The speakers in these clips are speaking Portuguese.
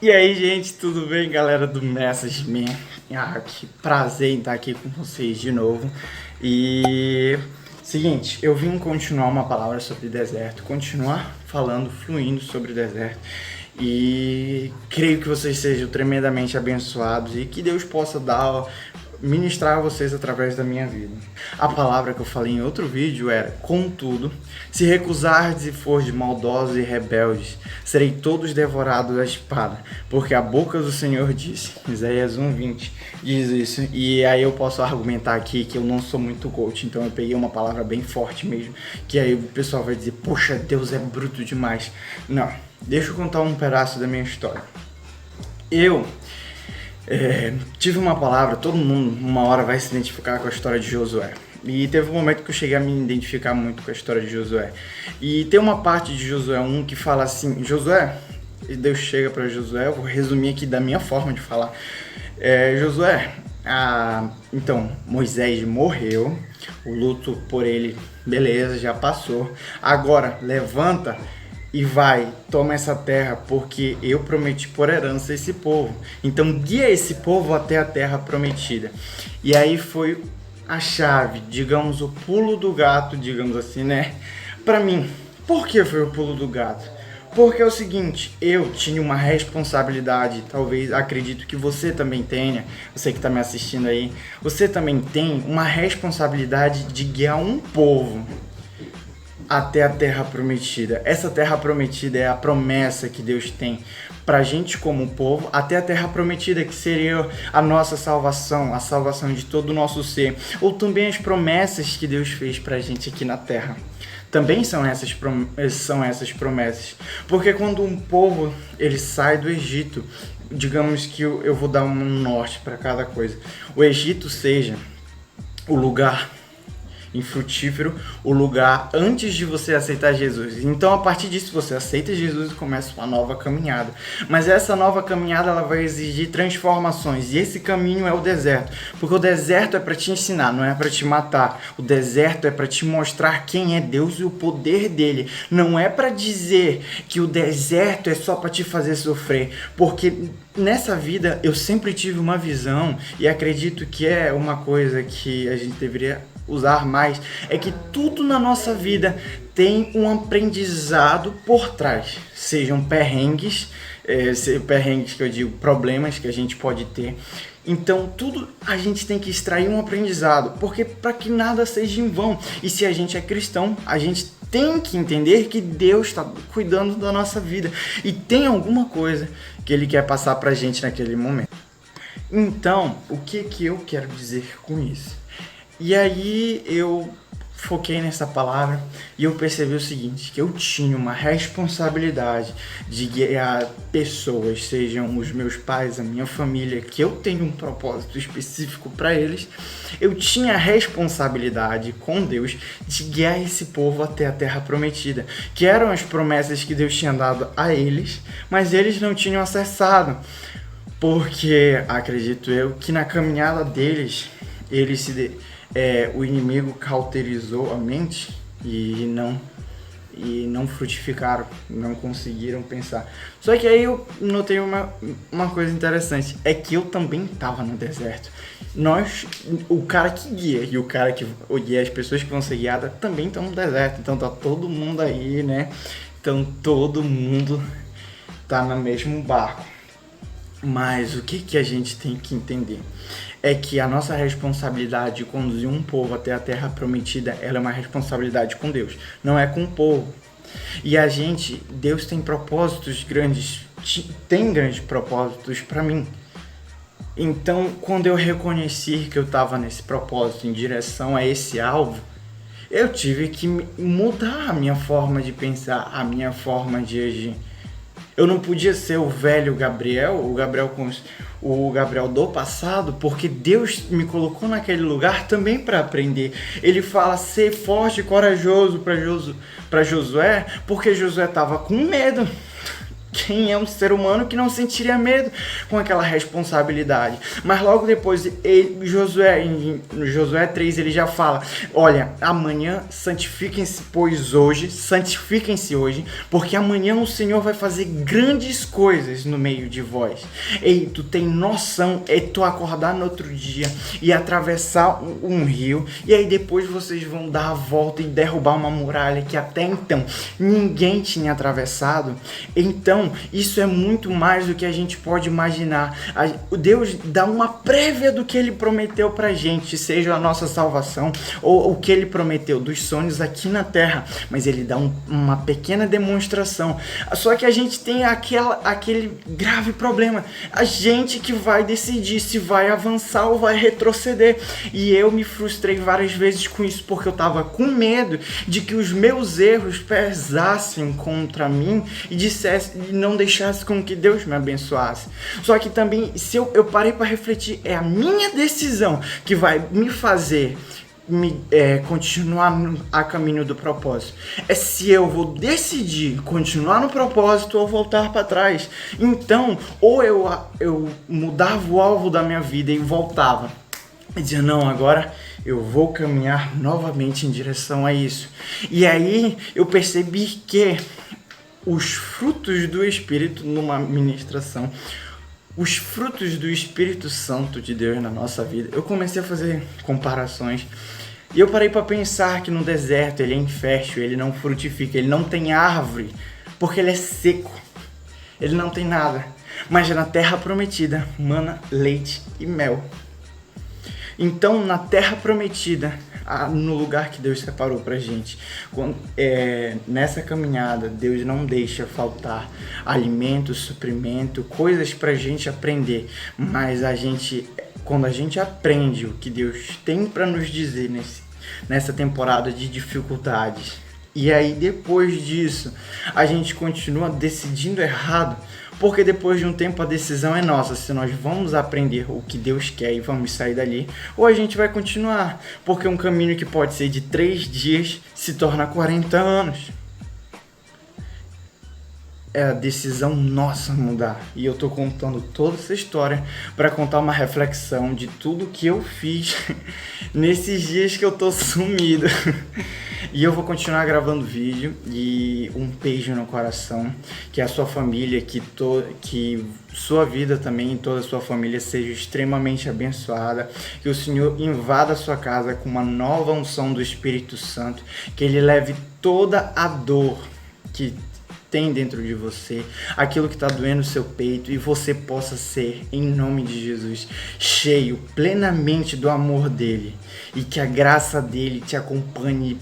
E aí, gente, tudo bem, galera do Message Me? Que prazer em estar aqui com vocês de novo. E seguinte, eu vim continuar uma palavra sobre deserto, continuar falando, fluindo sobre deserto. E creio que vocês sejam tremendamente abençoados e que Deus possa ministrar a vocês através da minha vida. A palavra que eu falei em outro vídeo era: contudo, se recusardes e fordes maldosos e rebeldes, serei todos devorados à espada, porque a boca do Senhor disse. Isaías 1:20 diz isso. E aí eu posso argumentar aqui que eu não sou muito coach, então eu peguei uma palavra bem forte mesmo, que aí o pessoal vai dizer: poxa, Deus é bruto demais. Não, deixa eu contar um pedaço da minha história. Eu tive uma palavra, todo mundo uma hora vai se identificar com a história de Josué. E teve um momento que eu cheguei a me identificar muito com a história de Josué. E tem uma parte de Josué 1 que fala assim: Josué, e Deus chega para Josué, eu vou resumir aqui da minha forma de falar. Josué, então Moisés morreu, o luto por ele, beleza, já passou. Agora levanta e vai, toma essa terra, porque eu prometi por herança esse povo. Então guia esse povo até a terra prometida. E aí foi a chave, digamos, o pulo do gato, digamos assim, né? Pra mim, por que foi o pulo do gato? Porque é o seguinte, eu tinha uma responsabilidade, talvez, acredito que você também tenha, você que está me assistindo aí, você também tem uma responsabilidade de guiar um povo até a terra prometida. Essa terra prometida é a promessa que Deus tem pra gente como povo, até a terra prometida, que seria a nossa salvação, a salvação de todo o nosso ser, ou também as promessas que Deus fez pra gente aqui na terra. Também são essas promessas, porque quando um povo ele sai do Egito, digamos que eu vou dar um norte para cada coisa, o Egito seja o lugar infrutífero, o lugar antes de você aceitar Jesus. Então, a partir disso, você aceita Jesus e começa uma nova caminhada. Mas essa nova caminhada, ela vai exigir transformações. E esse caminho é o deserto. Porque o deserto é para te ensinar, não é para te matar. O deserto é para te mostrar quem é Deus e o poder dele. Não é para dizer que o deserto é só para te fazer sofrer. Porque nessa vida, eu sempre tive uma visão, e acredito que é uma coisa que a gente deveria usar mais, é que tudo na nossa vida tem um aprendizado por trás, sejam perrengues, perrengues que eu digo, problemas que a gente pode ter. Então tudo a gente tem que extrair um aprendizado, porque para que nada seja em vão. E se a gente é cristão, a gente tem que entender que Deus está cuidando da nossa vida e tem alguma coisa que Ele quer passar pra gente naquele momento. Então, o que eu quero dizer com isso? E aí eu foquei nessa palavra e eu percebi o seguinte, que eu tinha uma responsabilidade de guiar pessoas, sejam os meus pais, a minha família, que eu tenho um propósito específico para eles. Eu tinha a responsabilidade com Deus de guiar esse povo até a terra prometida, que eram as promessas que Deus tinha dado a eles, mas eles não tinham acessado, porque acredito eu que na caminhada deles, o inimigo cauterizou a mente e não frutificaram, não conseguiram pensar. Só que aí eu notei uma coisa interessante, é que eu também estava no deserto. O cara que guia e o cara que guia, as pessoas que vão ser guiadas também estão no deserto. Então tá todo mundo aí, né? Então todo mundo tá no mesmo barco. Mas o que a gente tem que entender é que a nossa responsabilidade de conduzir um povo até a terra prometida, ela é uma responsabilidade com Deus, não é com o povo. E Deus tem propósitos grandes, tem grandes propósitos para mim. Então, quando eu reconheci que eu estava nesse propósito em direção a esse alvo, eu tive que mudar a minha forma de pensar, a minha forma de agir. Eu não podia ser o velho Gabriel, o Gabriel do passado, porque Deus me colocou naquele lugar também para aprender. Ele fala ser forte e corajoso para Josué, porque Josué estava com medo. Quem é um ser humano que não sentiria medo com aquela responsabilidade? Mas logo depois, no Josué 3, ele já fala: olha, amanhã santifiquem-se hoje, porque amanhã o Senhor vai fazer grandes coisas no meio de vós. Ei, tu tem noção, tu acordar no outro dia e atravessar um rio, e aí depois vocês vão dar a volta e derrubar uma muralha que até então ninguém tinha atravessado? Então, isso é muito mais do que a gente pode imaginar. Deus dá uma prévia do que Ele prometeu pra gente, seja a nossa salvação ou o que Ele prometeu dos sonhos aqui na terra, mas Ele dá uma pequena demonstração. Só que a gente tem aquele grave problema, a gente que vai decidir se vai avançar ou vai retroceder. E eu me frustrei várias vezes com isso, porque eu tava com medo de que os meus erros pesassem contra mim e não deixasse com que Deus me abençoasse. Só que também, se eu parei para refletir, é a minha decisão que vai me fazer continuar a caminho do propósito. É se eu vou decidir continuar no propósito ou voltar para trás. Então, ou eu mudava o alvo da minha vida e voltava e dizia: não, agora eu vou caminhar novamente em direção a isso. E aí eu percebi que os frutos do Espírito, numa ministração, os frutos do Espírito Santo de Deus na nossa vida, eu comecei a fazer comparações e eu parei para pensar que no deserto ele é infértil, ele não frutifica, ele não tem árvore, porque ele é seco, ele não tem nada. Mas na terra prometida mana leite e mel. Então, na terra prometida, no lugar que Deus separou pra gente, nessa caminhada, Deus não deixa faltar alimento, suprimento, coisas pra gente aprender. Mas quando a gente aprende o que Deus tem pra nos dizer nessa temporada de dificuldades, e aí depois disso a gente continua decidindo errado, porque depois de um tempo a decisão é nossa, se nós vamos aprender o que Deus quer e vamos sair dali, ou a gente vai continuar, porque um caminho que pode ser de 3 dias se torna 40 anos. É a decisão nossa mudar. E eu tô contando toda essa história para contar uma reflexão de tudo que eu fiz nesses dias que eu tô sumido. E eu vou continuar gravando vídeo, e um beijo no coração, que a sua família, que sua vida também e toda a sua família seja extremamente abençoada, que o Senhor invada a sua casa com uma nova unção do Espírito Santo, que Ele leve toda a dor que tem dentro de você, aquilo que está doendo no seu peito, e você possa ser, em nome de Jesus, cheio plenamente do amor dele, e que a graça dele te acompanhe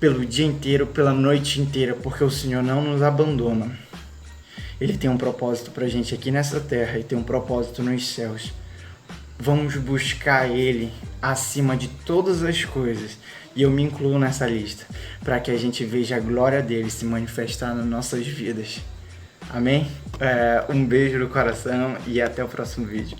pelo dia inteiro, pela noite inteira, porque o Senhor não nos abandona. Ele tem um propósito pra gente aqui nessa terra e tem um propósito nos céus. Vamos buscar Ele acima de todas as coisas, e eu me incluo nessa lista, para que a gente veja a glória dele se manifestar nas nossas vidas. Amém? Um beijo no coração e até o próximo vídeo.